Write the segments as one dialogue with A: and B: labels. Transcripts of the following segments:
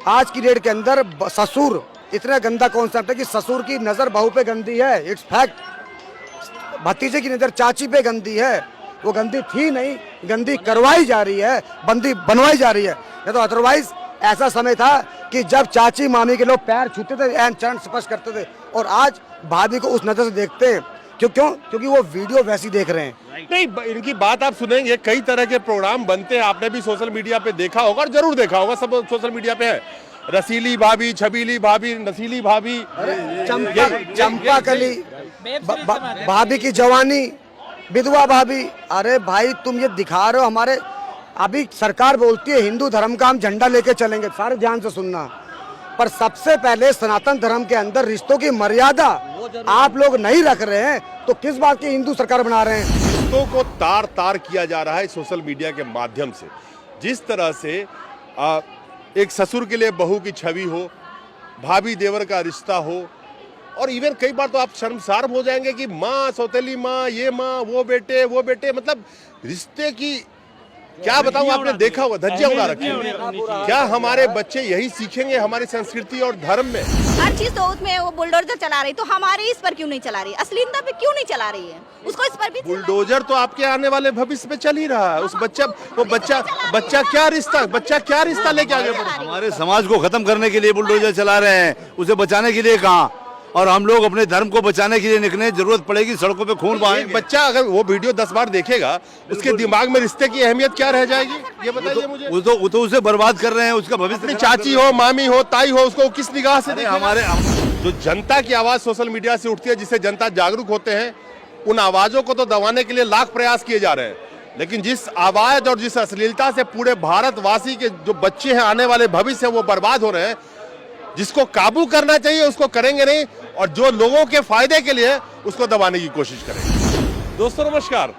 A: आज की डेट के अंदर ससुर इतना गंदा कॉन्सेप्ट है कि ससुर की नजर बहू पे गंदी है, इट्स फैक्ट। भतीजे की नजर चाची पे गंदी है, वो गंदी थी नहीं, गंदी करवाई जा रही है, बंदी बनवाई जा रही है। या तो अदरवाइज ऐसा समय था कि जब चाची मामी के लोग पैर छूते थे एंड चरण स्पर्श करते थे, और आज भाभी को उस नजर से देखते हैं। क्योंकि वो वीडियो वैसी देख रहे हैं।
B: नहीं, इनकी बात आप सुनेंगे, कई तरह के प्रोग्राम बनते हैं, आपने भी सोशल मीडिया पे देखा होगा और जरूर देखा होगा, सब सोशल मीडिया पे है। रसीली भाभी, छबीली भाभी, नसीली भाभी,
A: चंपा कली, भाभी की जवानी, विधवा भाभी। अरे भाई तुम ये दिखा रहे हो हमारे, अभी सरकार बोलती है हिंदू धर्म का हम झंडा लेके चलेंगे, सारे ध्यान से सुनना, पर सबसे पहले सनातन धर्म के अंदर रिश्तों की मर्यादा आप लोग नहीं रख रहे हैं, तो किस बात की हिंदू सरकार बना रहे हैं?
B: रिश्तों को तार तार किया जा रहा है सोशल मीडिया के माध्यम से। जिस तरह से एक ससुर के लिए बहू की छवि हो, भाभी देवर का रिश्ता हो, और इवन कई बार तो आप शर्मसार हो जाएंगे कि माँ, सौतेली माँ, ये माँ, वो बेटे, मतलब रिश्ते की क्या बताऊं, आपने देखा होगा, धज्जियां उड़ा रखी हैं। क्या हमारे बच्चे यही सीखेंगे हमारी संस्कृति और धर्म में?
C: हर चीज तो उसमें वो बुलडोजर चला रही, तो हमारे इस पर क्यों नहीं चला रही? अश्लीलता पे क्यों नहीं चला रही है? उसको इस पर भी
B: बुलडोजर तो आपके आने वाले भविष्य में चल ही रहा है। उस बच्चा क्या रिश्ता लेके आगे बढ़े?
D: हमारे समाज को खत्म करने के लिए बुलडोजर चला रहे हैं, उसे बचाने के लिए कहाँ? और हम लोग अपने धर्म को बचाने के लिए निकले, जरूरत पड़ेगी सड़कों पे खून बहाएंगे।
B: बच्चा अगर वो वीडियो 10 बार देखेगा, उसके दिमाग में रिश्ते की अहमियत क्या रह जाएगी, ये बताइए मुझे।
D: वो तो उसे बर्बाद कर रहे हैं, उसका भविष्य।
B: अपनी चाची हो, मामी हो, ताई हो, उसको किस निगाह से देखेगा? हमारे जो जनता की आवाज सोशल मीडिया से उठती है, जिससे जनता जागरूक होते हैं, उन आवाजों को तो दबाने के लिए लाख प्रयास किए जा रहे हैं, लेकिन जिस आवाज और जिस अश्लीलता से पूरे भारतवासी के जो बच्चे हैं, आने वाले भविष्य है, वो बर्बाद हो रहे हैं, जिसको काबू करना चाहिए उसको करेंगे नहीं, और जो लोगों के फायदे के लिए उसको दबाने की कोशिश करेंगे। दोस्तों नमस्कार,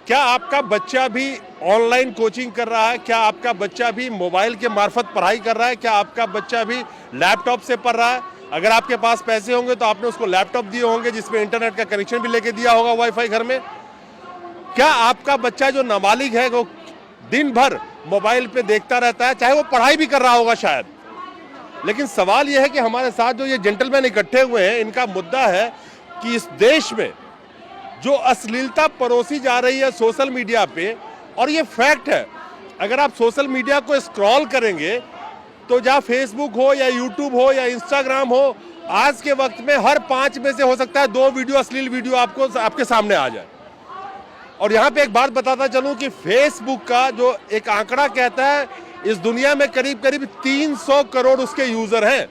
B: क्या आपका बच्चा भी ऑनलाइन कोचिंग कर रहा है? क्या आपका बच्चा भी मोबाइल के मार्फत पढ़ाई कर रहा है? क्या आपका बच्चा भी लैपटॉप से पढ़ रहा है? अगर आपके पास पैसे होंगे तो आपने उसको लैपटॉप दिए होंगे जिसमें इंटरनेट का कनेक्शन भी लेके दिया होगा, वाईफाई घर में। क्या आपका बच्चा जो नाबालिग है वो दिन भर मोबाइल पे देखता रहता है, चाहे वो पढ़ाई भी कर रहा होगा शायद? लेकिन सवाल यह है कि हमारे साथ जो ये जेंटलमैन इकट्ठे हुए हैं, इनका मुद्दा है कि इस देश में जो अश्लीलता परोसी जा रही है सोशल मीडिया पे, और ये फैक्ट है, अगर आप सोशल मीडिया को स्क्रॉल करेंगे तो जहाँ फेसबुक हो या यूट्यूब हो या इंस्टाग्राम हो, आज के वक्त में हर 5 में से हो सकता है 2 वीडियो, अश्लील वीडियो आपके सामने आ जाए। और यहाँ पे एक बात बताता चलूं कि फेसबुक का जो एक आंकड़ा कहता है इस दुनिया में करीब 300 करोड़ उसके यूजर हैं।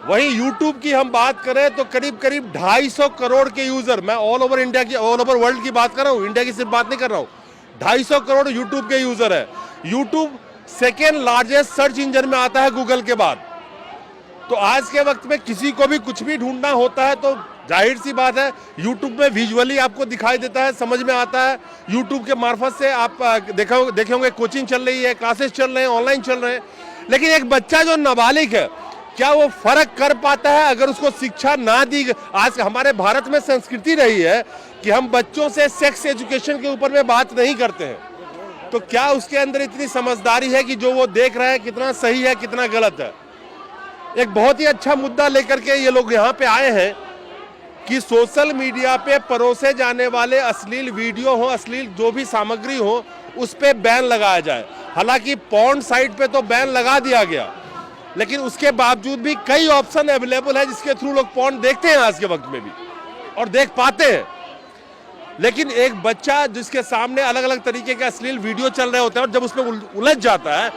B: वहीं यूट्यूब की हम बात करें तो करीब 250 करोड़ के यूजर, मैं ऑल ओवर इंडिया की, ऑल ओवर वर्ल्ड की बात कर रहा हूँ, इंडिया की सिर्फ बात नहीं कर रहा हूँ। 250 करोड़ यूट्यूब के यूजर है। YouTube second largest search engine में आता है गूगल के बाद। तो आज के वक्त में किसी को भी कुछ भी ढूंढना होता है तो जाहिर सी बात है यूट्यूब में विजुअली आपको दिखाई देता है, समझ में आता है। यूट्यूब के मार्फत से आप देखे होंगे कोचिंग चल रही है, क्लासेस चल रहे हैं, ऑनलाइन चल रहे हैं। लेकिन एक बच्चा जो नाबालिग है, क्या वो फर्क कर पाता है अगर उसको शिक्षा ना दी? आज हमारे भारत में संस्कृति रही है कि हम बच्चों से सेक्स एजुकेशन के ऊपर में बात नहीं करते हैं, तो क्या उसके अंदर इतनी समझदारी है कि जो वो देख रहा है कितना सही है कितना गलत है? एक बहुत ही अच्छा मुद्दा लेकर के ये लोग यहाँ पे आए हैं कि सोशल मीडिया पे परोसे जाने वाले अश्लील वीडियो हो, अश्लील जो भी सामग्री हो, उस पे बैन लगाया जाए। हालांकि पॉर्न साइट पे तो बैन लगा दिया गया, लेकिन उसके बावजूद भी कई ऑप्शन अवेलेबल है जिसके थ्रू लोग पॉर्न देखते हैं आज के वक्त में भी, और देख पाते हैं। लेकिन एक बच्चा जिसके सामने अलग अलग तरीके के अश्लील वीडियो चल रहे होते हैं, और जब उसमें उलझ जाता है,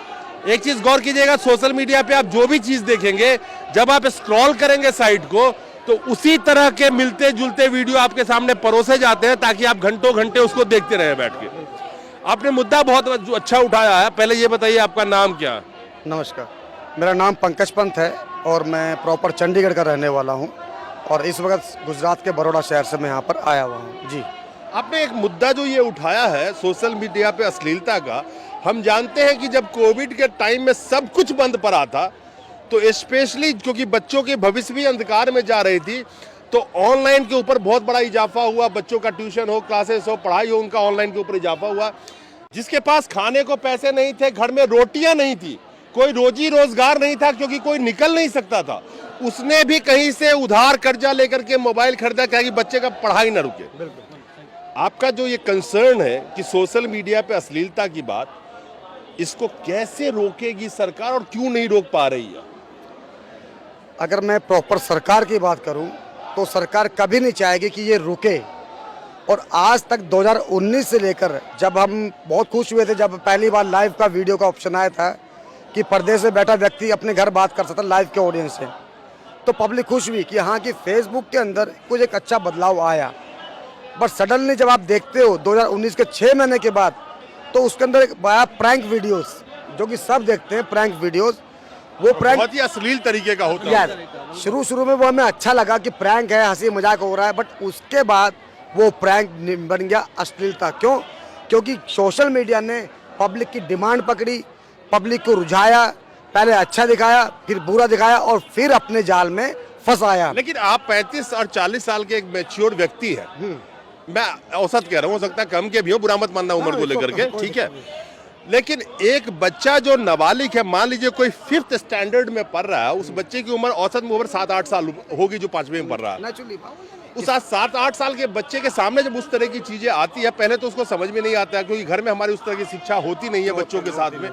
B: एक चीज गौर कीजिएगा, सोशल मीडिया पे आप जो भी चीज देखेंगे, जब आप स्क्रॉल करेंगे साइट को, तो उसी तरह के मिलते जुलते वीडियो आपके सामने परोसे जाते हैं ताकि आप घंटों घंटे उसको देखते रहे बैठ के। आपने मुद्दा बहुत अच्छा उठाया है, पहले ये बताइए आपका नाम क्या?
A: नमस्कार, मेरा नाम पंकज पंत है और मैं प्रॉपर चंडीगढ़ का रहने वाला हूँ, और इस वक्त गुजरात के बड़ौदा शहर से मैं यहाँ पर आया हुआ हूँ जी।
B: आपने एक मुद्दा जो ये उठाया है सोशल मीडिया पे अश्लीलता का, हम जानते हैं कि जब कोविड के टाइम में सब कुछ बंद पड़ा था, तो स्पेशली क्योंकि बच्चों के भविष्य भी अंधकार में जा रही थी, तो ऑनलाइन के ऊपर बहुत बड़ा इजाफा हुआ। बच्चों का ट्यूशन हो, क्लासेस हो, पढ़ाई हो, उनका ऑनलाइन के ऊपर इजाफा हुआ। जिसके पास खाने को पैसे नहीं थे, घर में रोटियां नहीं थी, कोई रोजी रोजगार नहीं था क्योंकि कोई निकल नहीं सकता था, उसने भी कहीं से उधार कर्जा लेकर के मोबाइल खरीदा क्या कि बच्चे का पढ़ाई ना रुके। आपका जो ये कंसर्न है कि सोशल मीडिया पे अश्लीलता की बात, इसको कैसे रोकेगी सरकार और क्यों नहीं रोक पा रही है?
A: अगर मैं प्रॉपर सरकार की बात करूं तो सरकार कभी नहीं चाहेगी कि ये रुके। और आज तक 2019 से लेकर जब हम बहुत खुश हुए थे जब पहली बार लाइव का वीडियो का ऑप्शन आया था कि पर्दे से बैठा व्यक्ति अपने घर बात कर सकता लाइव के ऑडियंस से, तो पब्लिक खुश हुई कि हाँ कि फेसबुक के अंदर कुछ एक अच्छा बदलाव आया। बट सडनली जब आप देखते हो 2019 के 6 महीने के बाद, तो उसके अंदर एक बड़ा प्रैंक वीडियोस जो कि सब देखते हैं, प्रैंक वीडियोस, वो प्रैंक
B: बहुत ही अश्लील तरीके का होता है।
A: यार शुरू में वो हमें अच्छा लगा कि प्रैंक है, हंसी मजाक हो रहा है, बट उसके बाद वो प्रैंक बन गया अश्लीलता। क्यों? क्योंकि सोशल मीडिया ने पब्लिक की डिमांड पकड़ी, पब्लिक को रुझाया, पहले अच्छा दिखाया, फिर बुरा दिखाया और फिर अपने जाल में फंसाया।
B: लेकिन आप 35 और 40 साल के एक मैच्योर व्यक्ति हैं, मैं औसत कह रहा हूँ, हो सकता है कम के भी हो, बुरा मत मानना उम्र को लेकर के, ठीक है। लेकिन एक बच्चा जो नाबालिग है, मान लीजिए कोई 5th स्टैंडर्ड में पढ़ रहा है, उस बच्चे की उम्र औसत उम्र 7-8 साल होगी जो 5वीं में पढ़ रहा है। उस 7-8 साल के बच्चे के सामने जब उस तरह की चीजें आती है, पहले तो उसको समझ में नहीं आता है क्योंकि घर में हमारी उस तरह की शिक्षा होती नहीं है बच्चों के साथ में।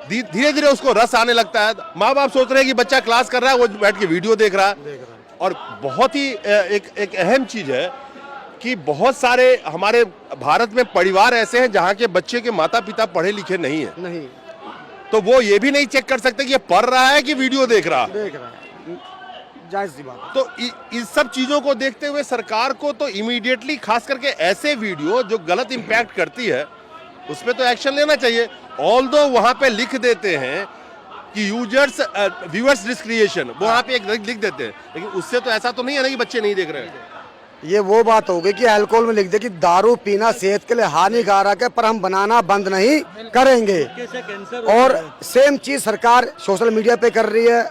B: धीरे धीरे उसको रस आने लगता है, माँ बाप सोच रहे हैं कि बच्चा क्लास कर रहा है, वो बैठ के वीडियो देख रहा है। और बहुत ही एक अहम चीज है कि बहुत सारे हमारे भारत में परिवार ऐसे हैं जहाँ के बच्चे के माता पिता पढ़े लिखे नहीं है, तो वो ये भी नहीं चेक कर सकते कि ये पढ़ रहा है कि वीडियो देख रहा है।
A: जायज़ सी बात।
B: तो इस सब चीजों को देखते हुए सरकार को तो इमीडिएटली खास करके ऐसे वीडियो जो गलत इंपैक्ट करती है उस पर तो एक्शन लेना चाहिए। ऑल्दो वहां पे लिख देते हैं कि यूजर्स व्यूअर्स डिस्क्रिएशन, वो वहां पे एक लिख देते हैं, लेकिन उससे तो ऐसा तो नहीं है ना कि बच्चे नहीं देख रहे हैं।
A: ये वो बात हो गई कि अल्कोहल में लिख दे कि दारू पीना सेहत के लिए हानिकारक है, पर हम बनाना बंद नहीं करेंगे। और सेम चीज सरकार सोशल मीडिया पे कर रही है।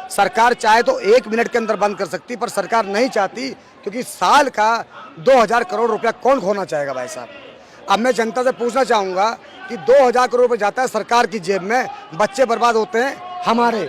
A: सरकार चाहे तो 1 मिनट के अंदर बंद कर सकती, पर सरकार नहीं चाहती क्योंकि साल का 2000 करोड़ रुपया कौन खोना चाहेगा भाई साहब। अब मैं जनता से पूछना चाहूँगा कि 2000 करोड़ रुपये जाता है सरकार की जेब में, बच्चे बर्बाद होते हैं हमारे,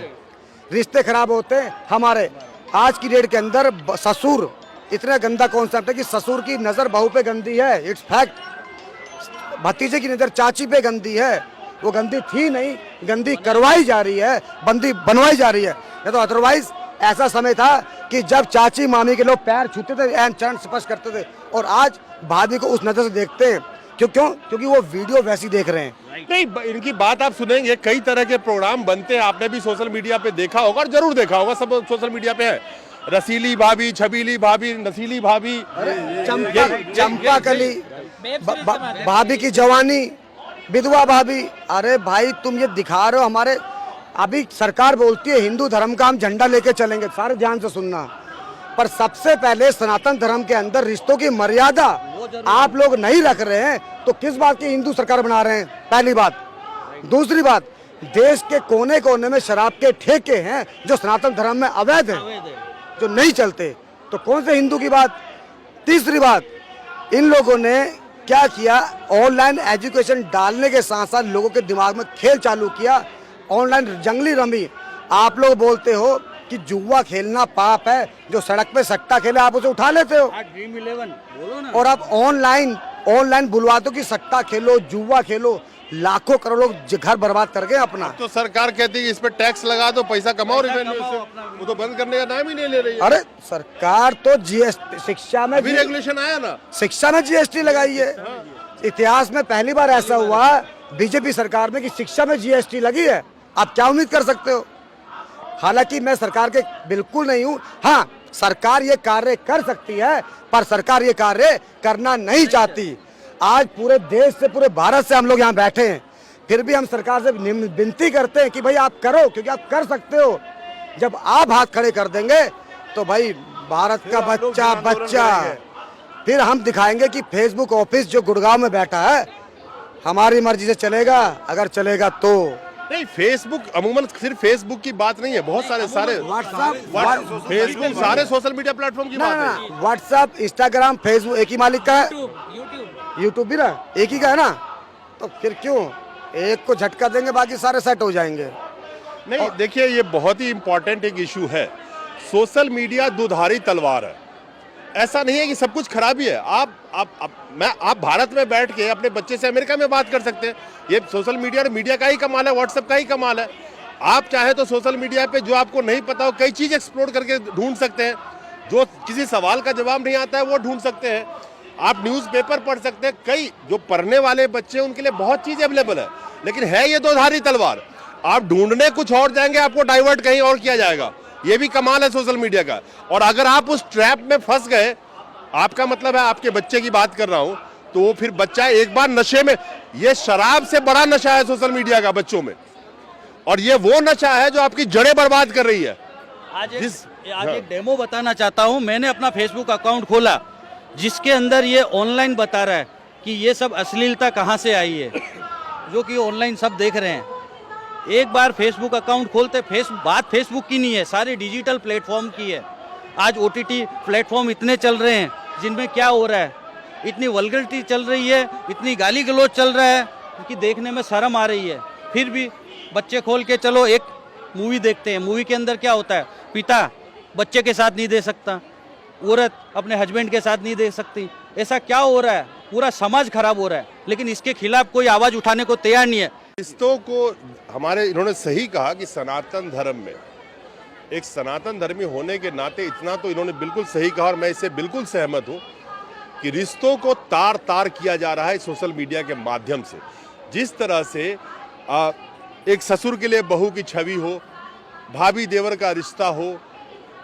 A: रिश्ते खराब होते हैं हमारे। आज की डेट के अंदर ससुर इतना गंदा कॉन्सेप्ट है कि ससुर की नज़र बहू पे गंदी है, इट्स फैक्ट। भतीजे की नज़र चाची पे गंदी है, वो गंदी थी नहीं, गंदी करवाई जा रही है, बंदी बनवाई जा रही है। नहीं तो अदरवाइज ऐसा समय था कि जब चाची मामी के लोग पैर छूते थे एंड चरण स्पर्श करते थे, और आज भाभी को उस नज़र से देखते हैं। क्योंकि वो वीडियो वैसी देख रहे हैं।
B: नहीं, इनकी बात आप सुनेंगे, कई तरह के प्रोग्राम बनते हैं, आपने भी सोशल मीडिया पे देखा होगा और जरूर देखा होगा, सब सोशल मीडिया पे है। रसीली भाभी, छबीली भाभी, नसीली भाभी,
A: चंपा कली, भाभी की जवानी, विधवा भाभी। अरे भाई तुम ये दिखा रहे हो हमारे, अभी सरकार बोलती है हिंदू धर्म का हम झंडा लेके चलेंगे, सारे ध्यान से सुनना, पर सबसे पहले सनातन धर्म के अंदर रिश्तों की मर्यादा आप लोग नहीं रख रहे हैं, तो किस बात की हिंदू सरकार बना रहे हैं? पहली बात। दूसरी बात, देश के कोने कोने में शराब के ठेके हैं जो सनातन धर्म में अवैध हैं, जो नहीं चलते, तो कौन से हिंदू की बात? तीसरी बात, इन लोगों ने क्या किया, ऑनलाइन एजुकेशन डालने के साथ साथ लोगों के दिमाग में खेल चालू किया, ऑनलाइन जंगली रमी। आप लोग बोलते हो कि जुआ खेलना पाप है, जो सड़क पे सट्टा खेले आप उसे उठा लेते हो, ड्रीम 11 बोलो ना, और आप ऑनलाइन बुलवाते हो कि सट्टा खेलो, जुआ खेलो, लाखों करोड़ों घर बर्बाद कर गए अपना।
B: तो सरकार कहती है इस पे टैक्स लगा दो, पैसा कमाओ, वो तो बंद करने का नाम ही नहीं ले रही है।
A: अरे सरकार तो जीएसटी, शिक्षा में
B: अभी रेगुलेशन आया ना,
A: शिक्षा में जीएसटी लगाई है। इतिहास में पहली बार ऐसा हुआ बीजेपी सरकार में कि शिक्षा में जीएसटी लगी है। आप क्या उम्मीद कर सकते हो? हालांकि मैं सरकार के बिल्कुल नहीं हूँ, हाँ सरकार ये कार्य कर सकती है, पर सरकार ये कार्य करना नहीं चाहती। आज पूरे देश से, पूरे भारत से हम लोग यहाँ बैठे हैं, फिर भी हम सरकार से विनती करते हैं कि भाई आप करो, क्योंकि आप कर सकते हो। जब आप हाथ खड़े कर देंगे तो भाई भारत का बच्चा फिर हम दिखाएंगे कि फेसबुक ऑफिस जो गुड़गांव में बैठा है हमारी मर्जी से चलेगा, अगर चलेगा तो।
B: नहीं, फेसबुक अमूमन सिर्फ फेसबुक की बात नहीं है, बहुत सारे
A: व्हाट्सएप,
B: फेसबुक, सारे सोशल मीडिया प्लेटफॉर्म की बात है।
A: व्हाट्सएप, इंस्टाग्राम, फेसबुक एक ही मालिक का है, यूट्यूब भी ना एक ही का है ना, तो फिर क्यों एक को झटका देंगे बाकी सारे सेट हो जाएंगे।
B: नहीं देखिए, ये बहुत ही इंपॉर्टेंट एक इशू है। सोशल मीडिया दुधारी तलवार है। ऐसा नहीं है कि सब कुछ खराबी है। आप भारत में बैठ के अपने बच्चे से अमेरिका में बात कर सकते हैं। ये सोशल मीडिया का ही कमाल है, व्हाट्सएप का ही कमाल है। आप चाहे तो सोशल मीडिया पे जो आपको नहीं पता हो कई चीज एक्सप्लोर करके ढूंढ सकते हैं। जो किसी सवाल का जवाब नहीं आता है वो ढूंढ सकते हैं। आप न्यूज़पेपर पढ़ सकते हैं। कई जो पढ़ने वाले बच्चे उनके लिए बहुत चीज अवेलेबल है, लेकिन है ये दोधारी तलवार। आप ढूंढने कुछ और जाएंगे, आपको डाइवर्ट कहीं और किया जाएगा। ये भी कमाल है सोशल मीडिया का। और अगर आप उस ट्रैप में फंस गए, आपका मतलब है आपके बच्चे की बात कर रहा हूं, तो वो फिर बच्चा एक बार नशे में, ये शराब से बड़ा नशा है सोशल मीडिया का बच्चों में। और ये वो नशा है जो आपकी जड़ें बर्बाद कर रही है।
E: आज एक डेमो बताना चाहता हूं। मैंने अपना फेसबुक अकाउंट खोला जिसके अंदर ये ऑनलाइन बता रहा है कि ये सब अश्लीलता कहां से आई है, जो कि ऑनलाइन सब देख रहे हैं। एक बार फेसबुक अकाउंट खोलते, बात फेसबुक की नहीं है, सारे डिजिटल प्लेटफॉर्म की है। आज OTT प्लेटफॉर्म इतने चल रहे हैं जिनमें क्या हो रहा है, इतनी वल्गरिटी चल रही है, इतनी गाली गलौज चल रहा है कि देखने में शर्म आ रही है। फिर भी बच्चे खोल के चलो एक मूवी देखते हैं। मूवी के अंदर क्या होता है, पिता बच्चे के साथ नहीं दे सकता, औरत अपने हस्बैंड के साथ नहीं दे सकती। ऐसा क्या हो रहा है, पूरा समाज खराब हो रहा है, लेकिन इसके खिलाफ कोई आवाज उठाने को तैयार नहीं है।
B: रिश्तों को हमारे, इन्होंने सही कहा कि सनातन धर्म में एक सनातन धर्मी होने के नाते इतना तो इन्होंने बिल्कुल सही कहा, और मैं इससे बिल्कुल सहमत हूं कि रिश्तों को तार तार किया जा रहा है सोशल मीडिया के माध्यम से। जिस तरह से एक ससुर के लिए बहू की छवि हो, भाभी देवर का रिश्ता हो,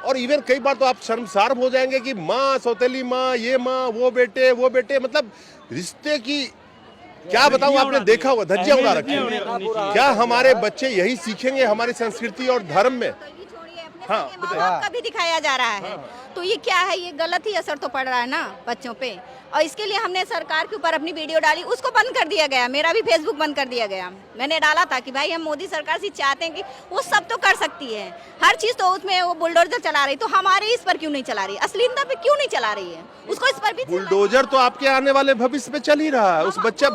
B: और इवन कई बार तो आप शर्मसार हो जाएंगे कि माँ, सौतेली माँ, ये माँ, वो बेटे, मतलब रिश्ते की क्या बताऊं, आपने देखा हुआ धज्जियां उड़ा रखी है। क्या हमारे बच्चे यही सीखेंगे हमारी संस्कृति और धर्म में?
C: हाँ, का भी दिखाया जा रहा है। तो ये क्या है, ये गलत ही असर तो पड़ रहा है ना बच्चों पे। और इसके लिए हमने सरकार के ऊपर अपनी वीडियो डाली, उसको बंद कर दिया गया। मेरा भी फेसबुक बंद कर दिया गया। मैंने डाला था कि भाई हम मोदी सरकार से चाहते हैं कि वो सब तो कर सकती है, हर चीज तो उसमें वो बुलडोजर चला रही, तो हमारे इस पर क्यों नहीं चला रही, अश्लीलता पे क्यों नहीं चला रही है, उसको इस पर भी।
B: बुलडोजर तो आपके आने वाले भविष्य में चल ही रहा है। उस बच्चा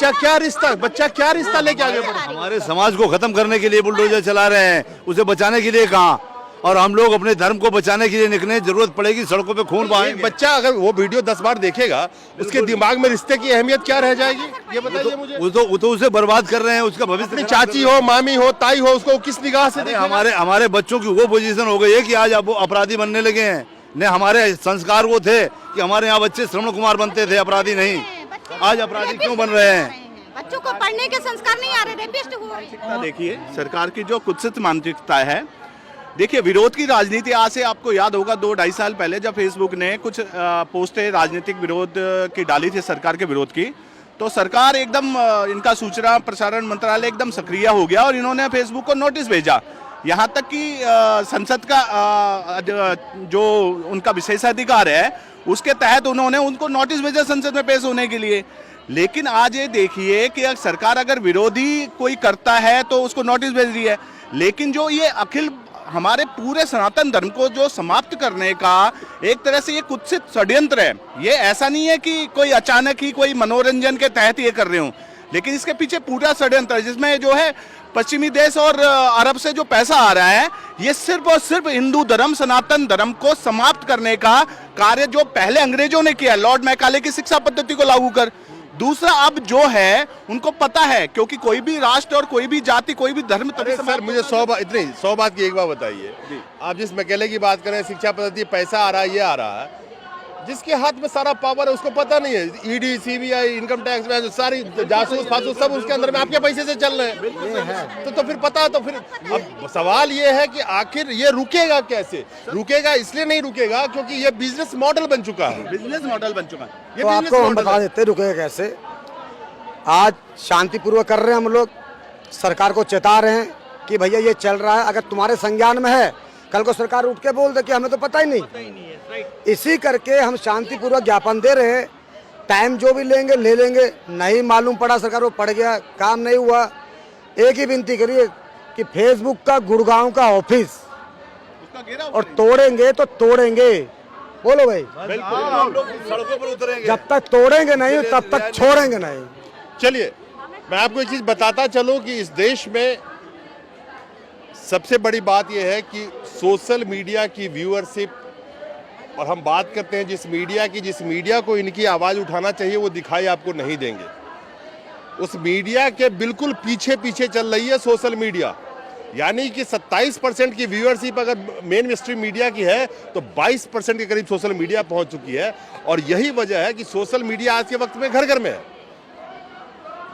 B: क्या रिश्ता लेके आगे बढ़े।
D: हमारे समाज को खत्म करने के लिए बुलडोजर चला रहे हैं, उसे बचाने के लिए कहाँ। और हम लोग अपने धर्म को बचाने के लिए निकले, जरूरत पड़ेगी सड़कों पे खून बहाएंगे।
B: बच्चा अगर वो वीडियो 10 बार देखेगा, उसके दिमाग में रिश्ते की अहमियत क्या रह जाएगी, ये बताइए मुझे।
D: वो तो उसे बर्बाद कर रहे हैं, उसका भविष्य।
B: अपनी चाची हो, मामी हो, ताई हो, उसको किस निगाह से देखेगा?
D: हमारे बच्चों की वो पोजीशन हो गई है कि आज वो अपराधी बनने लगे हैं। ने हमारे संस्कार वो थे कि हमारे यहाँ बच्चे श्रवण कुमार बनते थे, अपराधी नहीं। आज अपराधी क्यों बन रहे हैं?
C: बच्चों को पढ़ने के संस्कार नहीं आ रहे, रेपिस्ट हो रहे हैं।
F: देखिए, सरकार की जो कुत्सित मानसिकता है। देखिए, विरोध की राजनीति आज से आपको याद होगा 2-2.5 साल पहले जब फेसबुक ने कुछ पोस्टें राजनीतिक विरोध की डाली थी, सरकार के विरोध की, तो सरकार एकदम, इनका सूचना प्रसारण मंत्रालय एकदम सक्रिय हो गया और इन्होंने फेसबुक को नोटिस भेजा। यहाँ तक कि संसद का जो उनका विशेषाधिकार है उसके तहत उन्होंने उनको नोटिस भेजा संसद में पेश होने के लिए। लेकिन आज ये देखिए कि सरकार अगर विरोधी कोई करता है तो उसको नोटिस भेज रही है, लेकिन जो ये अखिल हमारे पूरे सनातन धर्म को जो समाप्त करने का एक तरह से ये कुत्सित षड्यंत्र है। ये ऐसा नहीं है कि कोई अचानक ही कोई मनोरंजन के तहत ये कर रहे हो, लेकिन इसके पीछे पूरा षड्यंत्र है जिसमें जो है पश्चिमी देश और अरब से जो पैसा आ रहा है, ये सिर्फ और सिर्फ हिंदू धर्म, सनातन धर्म को समाप्त करने का कार्य जो पहले अंग्रेजों ने किया, लॉर्ड मैकाले की शिक्षा पद्धति को लागू कर। दूसरा, अब जो है उनको पता है, क्योंकि कोई भी राष्ट्र और कोई भी जाति, कोई भी धर्म।
B: सर मुझे 100 बात की एक बात बताइए। आप जिस मैकाले की बात करें, शिक्षा पद्धति, पैसा आ रहा है, ये आ रहा है, जिसके हाथ में सारा पावर है उसको पता नहीं है। ईडी, सीबीआई, इनकम टैक्स में सारी जासूस फासूस सब उसके अंदर में आपके पैसे से चल रहे हैं। तो फिर पता है। तो फिर अब सवाल ये है कि आखिर ये रुकेगा कैसे? रुकेगा इसलिए नहीं रुकेगा क्योंकि ये बिजनेस मॉडल बन चुका है।
F: बिजनेस मॉडल बन चुका है।
B: ये
A: तो आपको हम बता देते रुकेगा कैसे। आज शांतिपूर्वक कर रहे हैं हम लोग, सरकार को चेता रहे हैं कि भैया ये चल रहा है, अगर तुम्हारे संज्ञान में है, कल को सरकार उठ के बोल दे कि हमें तो पता ही नहीं। इसी करके हम शांतिपूर्वक ज्ञापन दे रहे हैं। टाइम जो भी लेंगे ले लेंगे, नहीं मालूम पड़ा सरकार को पड़ गया, काम नहीं हुआ, एक ही विनती करिए कि फेसबुक का गुड़गांव का ऑफिस और तोड़ेंगे तो तोड़ेंगे। बोलो भाई,
D: सड़कों पर उतरेंगे,
A: जब तक तोड़ेंगे नहीं तब तक छोड़ेंगे नहीं।
B: चलिए मैं आपको एक चीज बताता चलूं कि इस देश में सबसे बड़ी बात यह है कि सोशल मीडिया की व्यूअरशिप, और हम बात करते हैं जिस मीडिया को इनकी आवाज़ उठाना चाहिए वो दिखाई आपको नहीं देंगे। उस मीडिया के बिल्कुल पीछे पीछे चल रही है सोशल मीडिया। यानी कि 27% की व्यूअरशिप अगर मेन स्ट्रीम मीडिया की है तो 22% के करीब सोशल मीडिया पहुंच चुकी है। और यही वजह है कि सोशल मीडिया आज के वक्त में घर घर में है।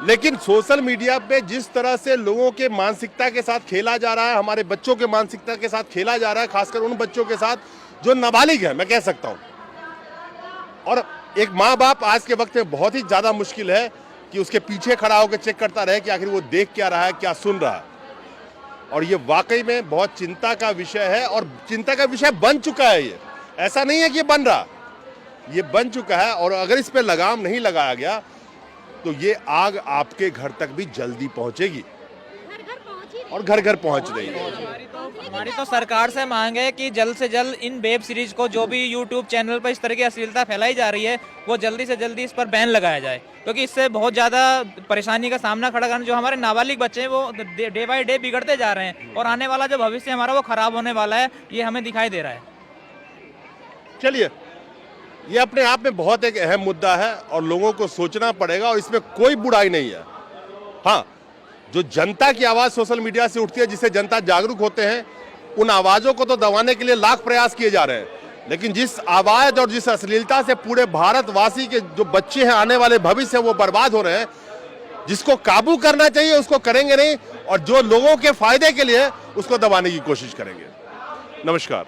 B: लेकिन सोशल मीडिया पे जिस तरह से लोगों के मानसिकता के साथ खेला जा रहा है, हमारे बच्चों के मानसिकता के साथ खेला जा रहा है, खासकर उन बच्चों के साथ जो नाबालिग है, मैं कह सकता हूं। और एक माँ बाप आज के वक्त में बहुत ही ज्यादा मुश्किल है कि उसके पीछे खड़ा होकर चेक करता रहे कि आखिर वो देख क्या रहा है, क्या सुन रहा है। और ये वाकई में बहुत चिंता का विषय है, और चिंता का विषय बन चुका है। ये ऐसा नहीं है कि ये बन रहा, ये बन चुका है। और अगर इस पे लगाम नहीं लगाया गया तो ये आग आपके घर तक भी जल्दी पहुंचेगी, और घर घर पहुंच रही है।
G: हमारी तो सरकार से मांग है कि जल्द से जल्द इन वेब सीरीज को, जो भी यूट्यूब चैनल पर इस तरह की अश्लीलता फैलाई जा रही है, वो जल्दी से जल्दी इस पर बैन लगाया जाए, क्योंकि इससे बहुत ज़्यादा परेशानी का सामना खड़ा करना। जो हमारे नाबालिग बच्चे हैं वो डे बाय डे बिगड़ते जा रहे हैं, और आने वाला जो भविष्य हमारा वो खराब होने वाला है, ये हमें दिखाई दे रहा है।
B: चलिए, ये अपने आप में बहुत एक अहम मुद्दा है और लोगों को सोचना पड़ेगा, और इसमें कोई बुराई नहीं है। हाँ, जो जनता की आवाज़ सोशल मीडिया से उठती है, जिससे जनता जागरूक होते हैं, उन आवाज़ों को तो दबाने के लिए लाख प्रयास किए जा रहे हैं। लेकिन जिस आवाज़ और जिस अश्लीलता से पूरे भारतवासी के जो बच्चे हैं, आने वाले भविष्य वो बर्बाद हो रहे हैं, जिसको काबू करना चाहिए उसको करेंगे नहीं, और जो लोगों के फायदे के लिए उसको दबाने की कोशिश करेंगे। नमस्कार।